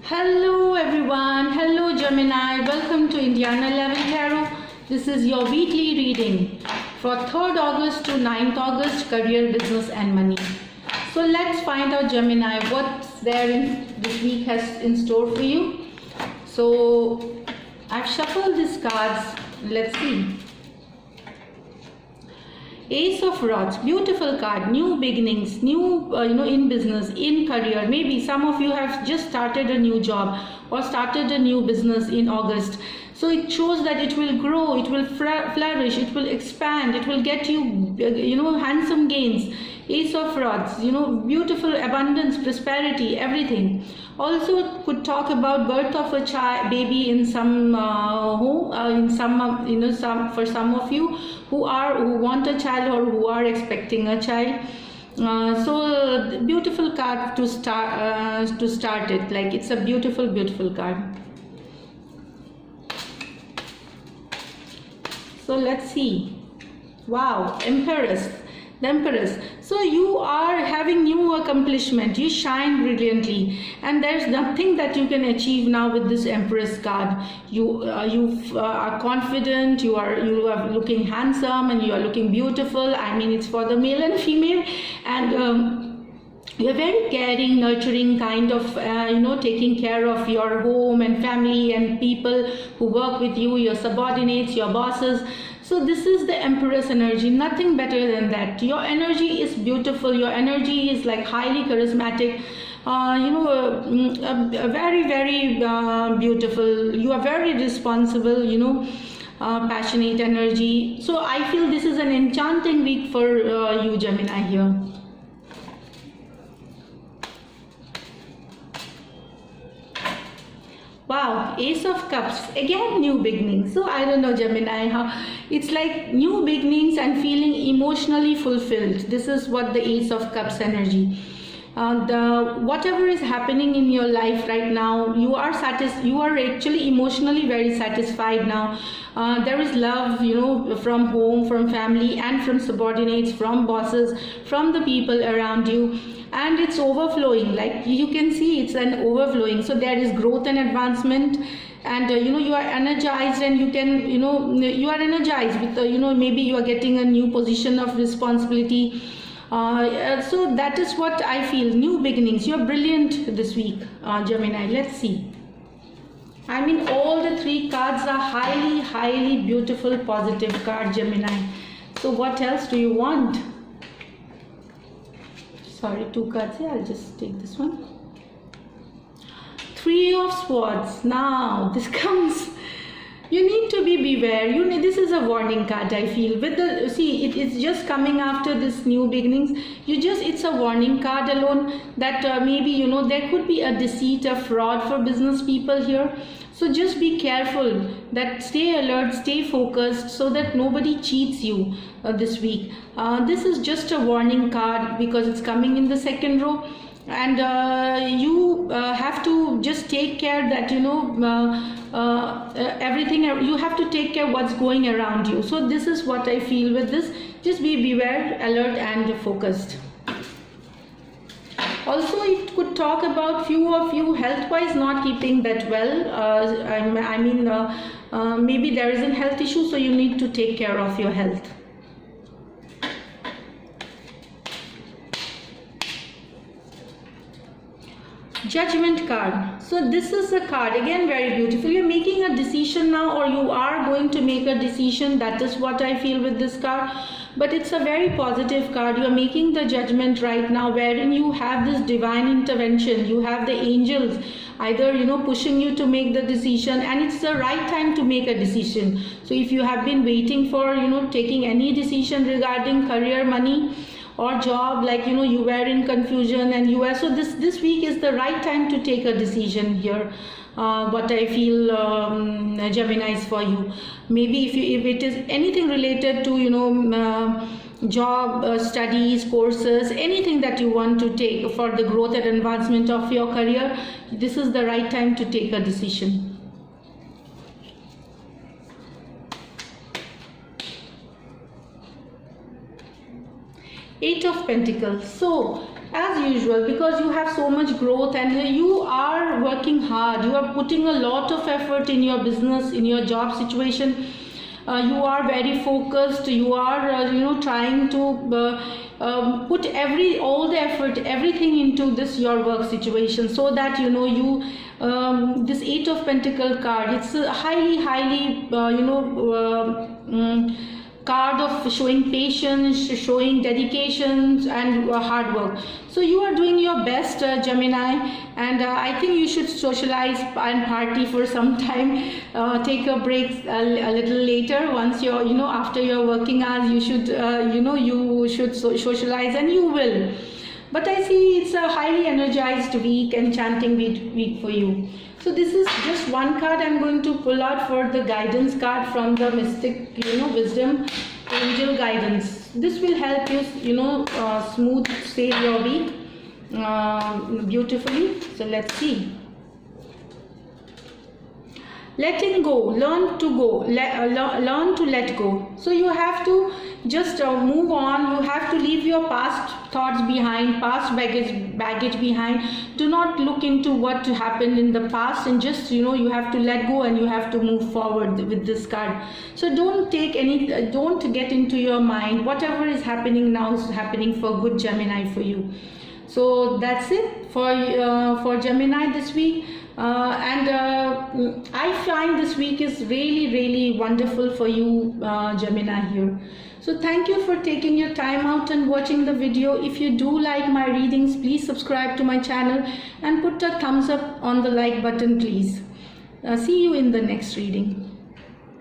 Hello everyone, hello Gemini, welcome to Indiana 11 Tarot. This is your weekly reading for 3rd August to 9th August, career, business and money. So let's find out Gemini, what's there in this week has in store for you. So I've shuffled these cards, let's see. Ace of Rods, beautiful card, new beginnings, new in business, in career. Maybe some of you have just started a new job or started a new business in August. So it shows that it will grow, it will flourish, it will expand, it will get you, handsome gains. Ace of Rods, beautiful abundance, prosperity, everything. Also could talk about birth of a child, baby in some home, for some of you who want a child or who are expecting a child. So beautiful card to start it. Like it's a beautiful card. So let's see. Wow, Empress. The Empress. So you are having new accomplishment. You shine brilliantly, and there's nothing that you can achieve now with this Empress card. You are confident. You are looking handsome, and you are looking beautiful. I mean, it's for the male and female, and you're very caring, nurturing kind of, taking care of your home and family and people who work with you, your subordinates, your bosses. So this is the Empress energy, nothing better than that. Your energy is beautiful, your energy is like highly charismatic, very beautiful. You are very responsible, passionate energy. So I feel this is an enchanting week for you, Gemini, here. Wow, Ace of Cups, again new beginnings. So I don't know, Gemini, how it's like new beginnings and feeling emotionally fulfilled. This is what the Ace of Cups energy. Whatever is happening in your life right now, you are actually emotionally very satisfied now. There is love, from home, from family, and from subordinates, from bosses, from the people around you. And it's overflowing, like you can see it's an overflowing. So there is growth and advancement, and you are energized, and you can you are energized with maybe you are getting a new position of responsibility. So that is what I feel, new beginnings. You're brilliant this week, Gemini. Let's see. I mean, all the 3 cards are highly beautiful, positive card, Gemini. So what else do you want? Sorry, 2 cards here. I'll just take this one. 3 of Swords. Now this comes. You need to be beware. This is a warning card. I feel with the it's just coming after this new beginnings. It's a warning card alone that maybe there could be a deceit, a fraud for business people here. So just be careful. That stay alert, stay focused, so that nobody cheats you this week. This is just a warning card because it's coming in the 2nd row. And you have to just take care that everything, you have to take care what's going around you. So this is what I feel with this. Just be beware, alert and focused. Also, it could talk about few of you health wise not keeping that well. Maybe there is a health issue, so you need to take care of your health. Judgment card. So this is a card, again very beautiful. You're making a decision now, or you are going to make a decision. That is what I feel with this card. But it's a very positive card. You're making the judgment right now, wherein you have this divine intervention. You have the angels either pushing you to make the decision, and it's the right time to make a decision. So if you have been waiting for taking any decision regarding career, money or job, like you were in confusion, and so this week is the right time to take a decision here. What I feel, Gemini, is for you. Maybe if it is anything related to job, studies, courses, anything that you want to take for the growth and advancement of your career, this is the right time to take a decision. Eight of Pentacles. So as usual, because you have so much growth and you are working hard, you are putting a lot of effort in your business, in your job situation. You are very focused, you are trying to put all the effort, everything into this your work situation, so that this Eight of Pentacle card, it's a highly card of showing patience, showing dedication and hard work. So you are doing your best, Gemini, and I think you should socialize and party for some time. Take a break a little later, once you're after your working hours. You should you should socialize, and you will. But I see it's a highly energized week, enchanting week for you. So this is just one card I'm going to pull out for the guidance card from the Mystic, Wisdom Angel Guidance. This will help you, smooth sail your week beautifully. So let's see. Letting go, learn to go, learn to let go. So you have to just move on. You have to leave your past thoughts behind, past baggage behind. Do not look into what happened in the past, and just you have to let go, and you have to move forward with this card. So don't get into your mind. Whatever is happening now is happening for good, Gemini, for you. So that's it for Gemini this week. I find this week is really wonderful for you, Gemini here. So thank you for taking your time out and watching the video. If you do like my readings, please subscribe to my channel and put a thumbs up on the like button, please. See you in the next reading.